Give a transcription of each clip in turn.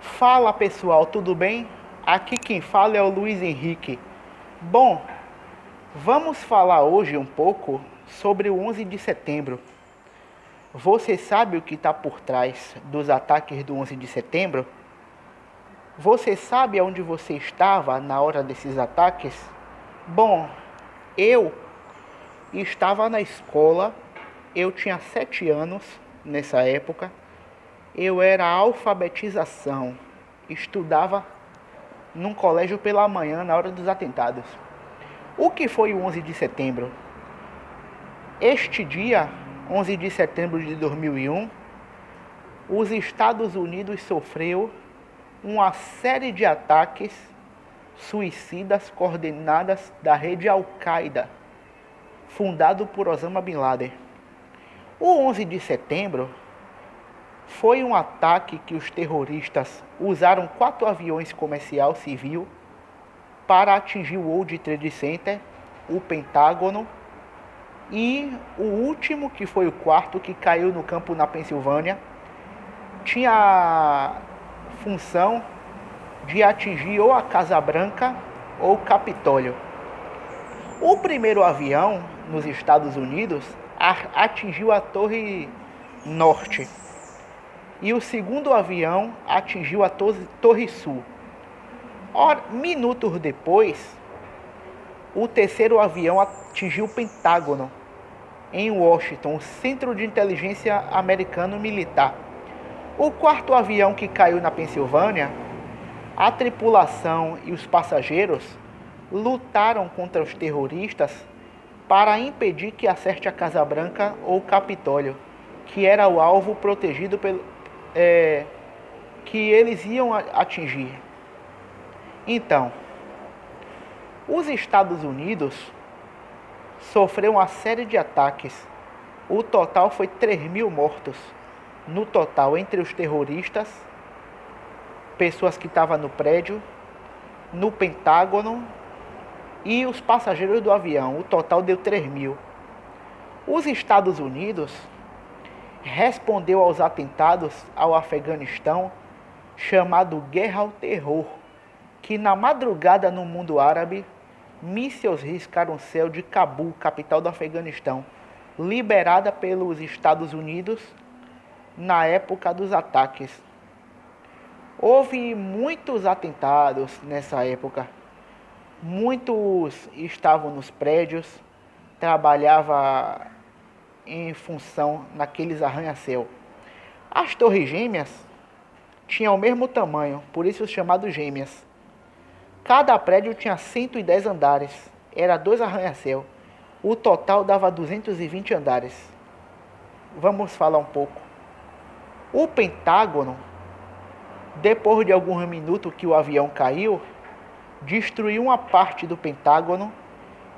Fala pessoal, tudo bem? Aqui quem fala é o Luiz Henrique. Bom, vamos falar hoje um pouco sobre o 11 de setembro. Você sabe o que está por trás dos ataques do 11 de setembro? Você sabe onde você estava na hora desses ataques? Bom, eu estava na escola, eu tinha 7 anos nessa época, eu era alfabetização, estudava num colégio pela manhã na hora dos atentados. O que foi o 11 de setembro? Este dia, 11 de setembro de 2001, os Estados Unidos sofreu uma série de ataques suicidas coordenadas da rede Al-Qaeda, fundado por Osama Bin Laden. O 11 de setembro foi um ataque que os terroristas usaram 4 aviões comercial civil para atingir o World Trade Center, o Pentágono e o último, que foi o quarto, que caiu no campo na Pensilvânia, tinha a função de atingir ou a Casa Branca ou o Capitólio. O primeiro avião nos Estados Unidos atingiu a Torre Norte e o segundo avião atingiu a Torre Sul. Minutos depois, o terceiro avião atingiu o Pentágono, em Washington, o Centro de Inteligência Americano Militar. O quarto avião, que caiu na Pensilvânia, a tripulação e os passageiros lutaram contra os terroristas para impedir que acerte a Casa Branca ou o Capitólio, que era o alvo protegido que eles iam atingir. Então, os Estados Unidos sofreu uma série de ataques. O total foi 3.000 mortos. No total, entre os terroristas, pessoas que estavam no prédio, no Pentágono e os passageiros do avião. O total deu 3.000. Os Estados Unidos respondeu aos atentados ao Afeganistão, chamado Guerra ao Terror, que na madrugada no mundo árabe, mísseis riscaram o céu de Cabul, capital do Afeganistão, liberada pelos Estados Unidos na época dos ataques. Houve muitos atentados nessa época. Muitos estavam nos prédios, trabalhavam em função naqueles arranha-céu. As torres gêmeas tinham o mesmo tamanho, por isso chamados gêmeas. Cada prédio tinha 110 andares, era 2 arranha-céu. O total dava 220 andares. Vamos falar um pouco. O Pentágono, depois de alguns minutos que o avião caiu, destruiu uma parte do Pentágono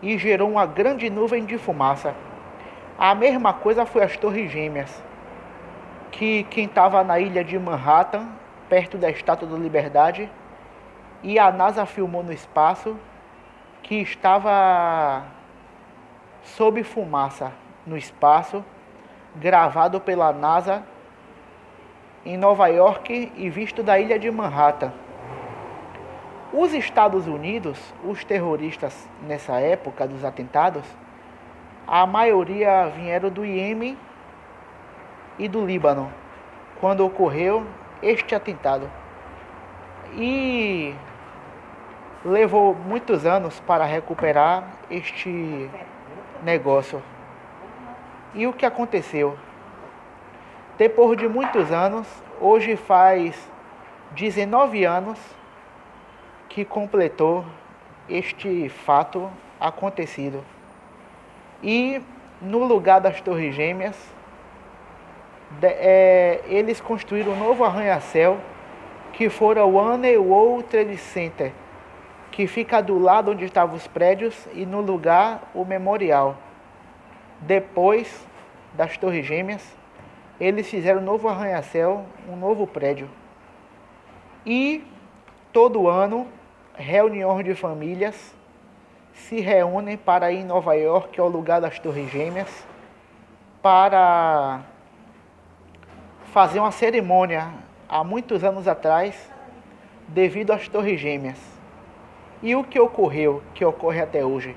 e gerou uma grande nuvem de fumaça. A mesma coisa foi as Torres Gêmeas, que quem estava na ilha de Manhattan, perto da Estátua da Liberdade, e a NASA filmou no espaço que estava sob fumaça no espaço, gravado pela NASA em Nova York e visto da ilha de Manhattan. Os Estados Unidos, os terroristas nessa época dos atentados, a maioria vieram do Iêmen e do Líbano, quando ocorreu este atentado. E levou muitos anos para recuperar este negócio. E o que aconteceu? Depois de muitos anos, hoje faz 19 anos que completou este fato acontecido. E no lugar das Torres Gêmeas, eles construíram um novo arranha-céu, que foi o One World Trade Center, que fica do lado onde estavam os prédios e no lugar o memorial. Depois das Torres Gêmeas, eles fizeram um novo arranha-céu, um novo prédio. E todo ano, reuniões de famílias se reúnem para ir em Nova York, ao lugar das Torres Gêmeas, para fazer uma cerimônia. Há muitos anos atrás, devido às Torres Gêmeas. E o que ocorreu, que ocorre até hoje?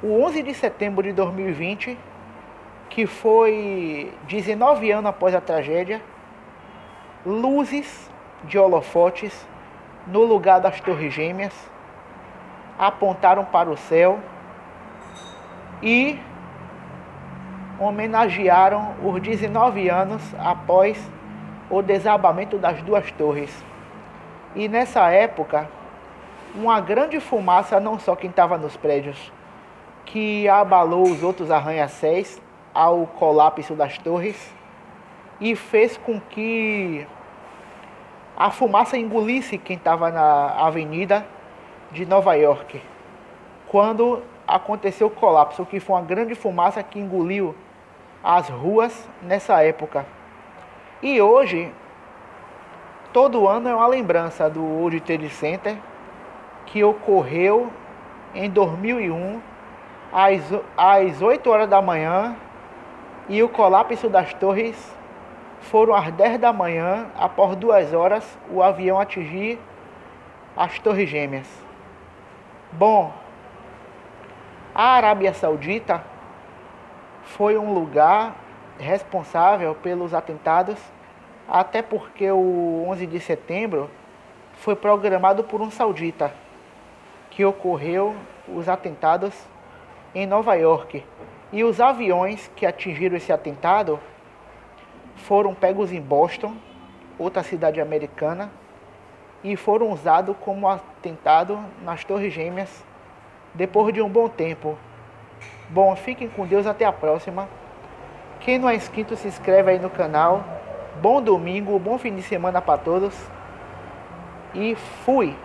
O 11 de setembro de 2020, que foi 19 anos após a tragédia, luzes de holofotes no lugar das Torres Gêmeas apontaram para o céu e homenagearam os 19 anos após o desabamento das duas torres. E nessa época, uma grande fumaça, não só quem estava nos prédios, que abalou os outros arranha-céus ao colapso das torres e fez com que a fumaça engolisse quem estava na avenida de Nova York. Quando aconteceu o colapso, que foi uma grande fumaça que engoliu as ruas nessa época. E hoje, todo ano é uma lembrança do World Trade Center, que ocorreu em 2001, às 8 horas da manhã, e o colapso das torres foram às 10 da manhã, após 2 horas, o avião atingir as Torres Gêmeas. Bom, a Arábia Saudita foi um lugar responsável pelos atentados, até porque o 11 de setembro foi programado por um saudita, que ocorreu os atentados em Nova York. E os aviões que atingiram esse atentado foram pegos em Boston, outra cidade americana, e foram usados como atentado nas Torres Gêmeas depois de um bom tempo. Bom, fiquem com Deus, até a próxima. Quem não é inscrito, se inscreve aí no canal. Bom domingo, bom fim de semana para todos. E fui!